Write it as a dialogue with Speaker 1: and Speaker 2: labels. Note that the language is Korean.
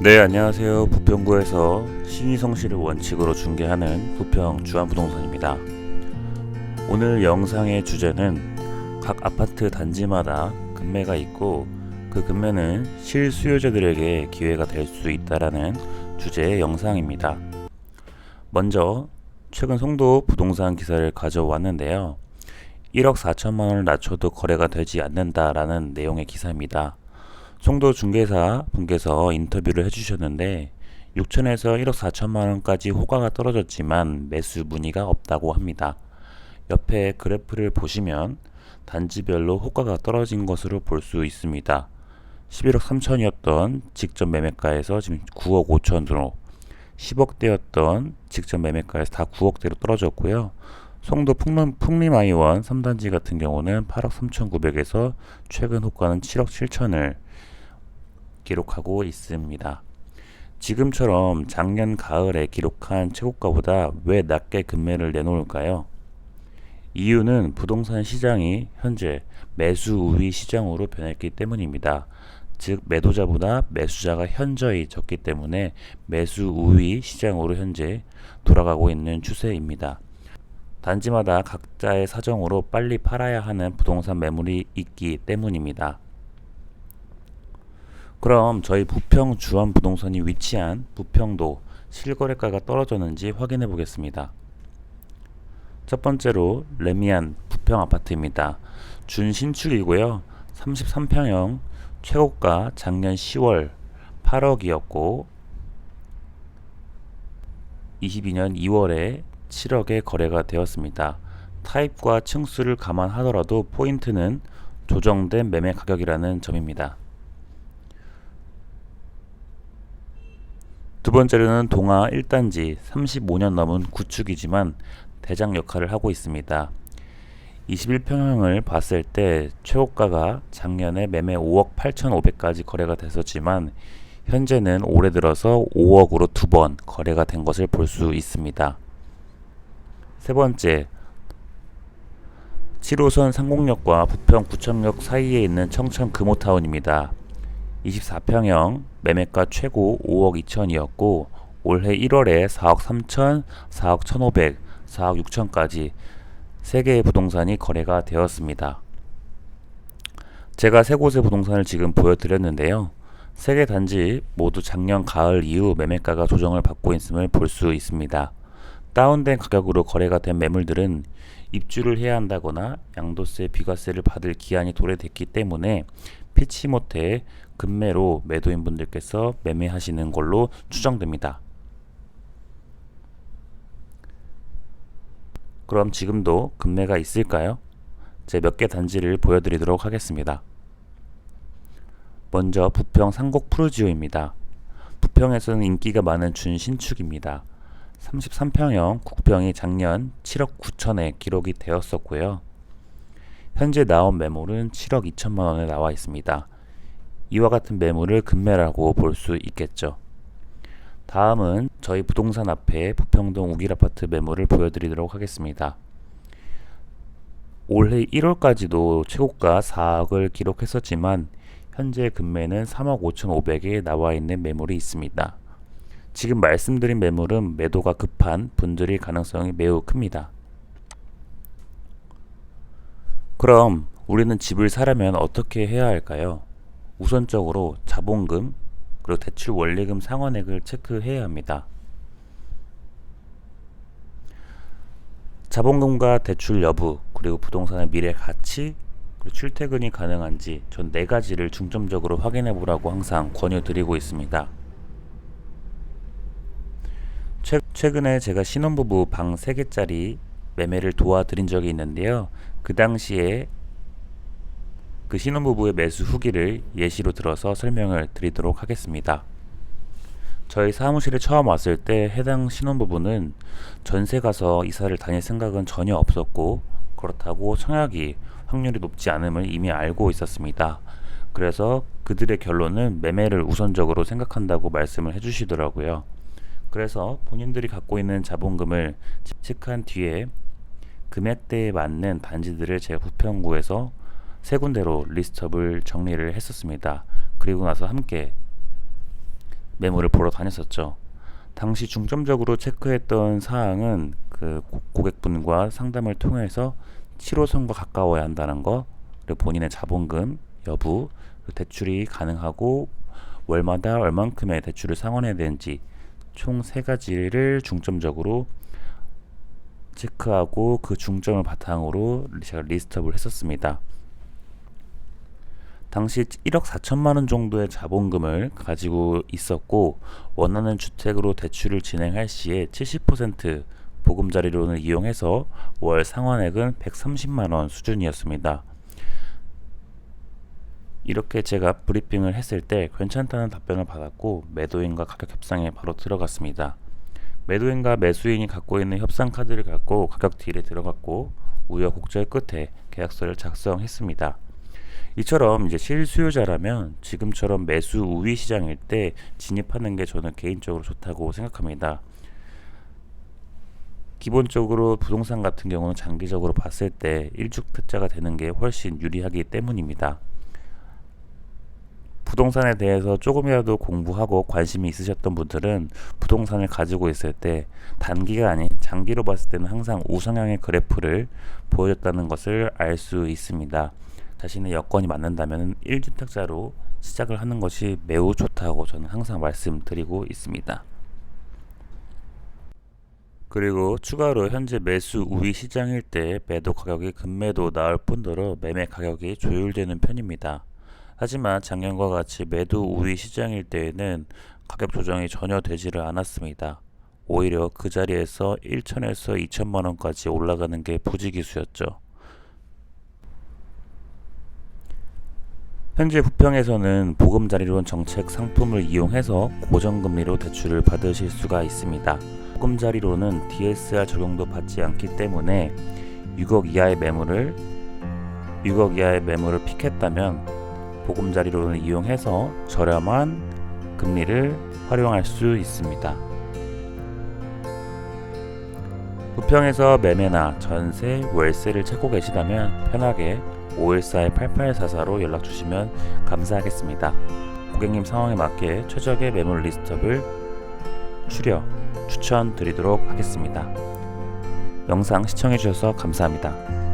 Speaker 1: 네, 안녕하세요. 부평구에서 신의성시를 원칙으로 중개하는 부평 주한부동산입니다. 오늘 영상의 주제는 각 아파트 단지마다 금매가 있고 그 금매는 실수요자들에게 기회가 될 수 있다라는 주제의 영상입니다. 먼저 최근 송도 부동산 기사를 가져왔는데요. 1억 4천만 원을 낮춰도 거래가 되지 않는다라는 내용의 기사입니다. 송도 중개사 분께서 인터뷰를 해주셨는데 6천에서 1억 4천만 원까지 호가가 떨어졌지만 매수 문의가 없다고 합니다. 옆에 그래프를 보시면 단지별로 호가가 떨어진 것으로 볼 수 있습니다. 11억 3천이었던 직접 매매가에서 지금 9억 5천으로 10억대였던 직접 매매가에서 다 9억대로 떨어졌고요. 송도 풍림아이원 3단지 같은 경우는 8억 3천9백에서 최근 호가는 7억 7천을 기록하고 있습니다. 지금처럼 작년 가을에 기록한 최고가보다 왜 낮게 금매를 내놓을까요? 이유는 부동산 시장이 현재 매수 우위 시장으로 변했기 때문입니다. 즉 매도자보다 매수자가 현저히 적기 때문에 매수 우위 시장으로 현재 돌아가고 있는 추세입니다. 단지마다 각자의 사정으로 빨리 팔아야 하는 부동산 매물이 있기 때문입니다. 그럼 저희 부평 주한부동산이 위치한 부평도 실거래가가 떨어졌는지 확인해 보겠습니다. 첫 번째로 레미안 부평 아파트입니다. 준신축이고요. 33평형 최고가 작년 10월 8억이었고 22년 2월에 7억에 거래가 되었습니다. 타입과 층수를 감안하더라도 포인트는 조정된 매매 가격이라는 점입니다. 두 번째로는 동아 1단지 35년 넘은 구축이지만 대장 역할을 하고 있습니다. 21평형을 봤을 때 최고가가 작년에 매매 5억 8,500까지 거래가 됐었지만 현재는 올해 들어서 5억으로 두 번 거래가 된 것을 볼 수 있습니다. 세 번째, 7호선 상공역과 부평 구청역 사이에 있는 청천 금호타운입니다. 24평형 매매가 최고 5억 2천이었고 올해 1월에 4억 3천, 4억 1,500, 4억 6천까지 3개의 부동산이 거래가 되었습니다. 제가 3곳의 부동산을 지금 보여드렸는데요. 3개 단지 모두 작년 가을 이후 매매가가 조정을 받고 있음을 볼 수 있습니다. 다운된 가격으로 거래가 된 매물들은 입주를 해야 한다거나 양도세, 비과세를 받을 기한이 도래됐기 때문에 피치 못해 금매로 매도인분들께서 매매하시는 걸로 추정됩니다. 그럼 지금도 금매가 있을까요? 제 몇 개 단지를 보여드리도록 하겠습니다. 먼저 부평 상곡 푸르지오입니다. 부평에서는 인기가 많은 준신축입니다. 33평형 국평이 작년 7억 9천에 기록이 되었었고요. 현재 나온 매물은 7억 2천만 원에 나와 있습니다. 이와 같은 매물을 금매라고 볼 수 있겠죠. 다음은 저희 부동산 앞에 부평동 우길아파트 매물을 보여드리도록 하겠습니다. 올해 1월까지도 최고가 4억을 기록했었지만 현재 금매는 3억 5,500에 나와 있는 매물이 있습니다. 지금 말씀드린 매물은 매도가 급한 분들일 가능성이 매우 큽니다. 그럼 우리는 집을 사려면 어떻게 해야 할까요? 우선적으로 자본금 그리고 대출 원리금 상환액을 체크해야 합니다. 자본금과 대출 여부 그리고 부동산의 미래 가치 그리고 출퇴근이 가능한지 전 4가지를 중점적으로 확인해 보라고 항상 권유드리고 있습니다. 최근에 제가 신혼부부 방 3개짜리 매매를 도와드린 적이 있는데요. 그 당시에 그 신혼부부의 매수 후기를 예시로 들어서 설명을 드리도록 하겠습니다. 저희 사무실에 처음 왔을 때 해당 신혼부부는 전세 가서 이사를 다닐 생각은 전혀 없었고 그렇다고 청약이 확률이 높지 않음을 이미 알고 있었습니다. 그래서 그들의 결론은 매매를 우선적으로 생각한다고 말씀을 해주시더라고요. 그래서 본인들이 갖고 있는 자본금을 체크한 뒤에 금액대에 맞는 단지들을 제가 부평구에서 3군데로 리스트업을 정리를 했었습니다. 그리고 나서 함께 매물을 보러 다녔었죠. 당시 중점적으로 체크했던 사항은 그 고객분과 상담을 통해서 7호선과 가까워야 한다는 거, 그리고 본인의 자본금 여부, 대출이 가능하고 월마다 얼만큼의 대출을 상환해야 되는지 총 3가지를 중점적으로 체크하고 그 중점을 바탕으로 제가 리스트업을 했었습니다. 당시 1억 4천만 원 정도의 자본금을 가지고 있었고 원하는 주택으로 대출을 진행할 시에 70% 보금자리론을 이용해서 월 상환액은 130만 원 수준이었습니다. 이렇게 제가 브리핑을 했을 때 괜찮다는 답변을 받았고 매도인과 가격 협상에 바로 들어갔습니다. 매도인과 매수인이 갖고 있는 협상 카드를 갖고 가격 딜에 들어갔고 우여곡절 끝에 계약서를 작성했습니다. 이처럼 이제 실수요자라면 지금처럼 매수 우위 시장일 때 진입하는 게 저는 개인적으로 좋다고 생각합니다. 기본적으로 부동산 같은 경우는 장기적으로 봤을 때 일주택자가 되는 게 훨씬 유리하기 때문입니다. 부동산에 대해서 조금이라도 공부하고 관심이 있으셨던 분들은 부동산을 가지고 있을 때 단기가 아닌 장기로 봤을 때는 항상 우상향의 그래프를 보여줬다는 것을 알 수 있습니다. 자신의 여건이 맞는다면 1주택자로 시작을 하는 것이 매우 좋다고 저는 항상 말씀드리고 있습니다. 그리고 추가로 현재 매수 우위 시장일 때 매도 가격이 급매도 나올 뿐더러 매매 가격이 조율되는 편입니다. 하지만 작년과 같이 매도 우위 시장일 때에는 가격 조정이 전혀 되지를 않았습니다. 오히려 그 자리에서 1천에서 2천만 원까지 올라가는 게 부지기수였죠. 현재 부평에서는 보금자리론 정책 상품을 이용해서 고정금리로 대출을 받으실 수가 있습니다. 보금자리론은 DSR 적용도 받지 않기 때문에 6억 이하의 매물을 픽했다면 보금자리론을 이용해서 저렴한 금리를 활용할 수 있습니다. 부평에서 매매나 전세, 월세를 찾고 계시다면 편하게 514-8844로 연락 주시면 감사하겠습니다. 고객님 상황에 맞게 최적의 매물 리스트업을 추천드리도록 하겠습니다. 영상 시청해 주셔서 감사합니다.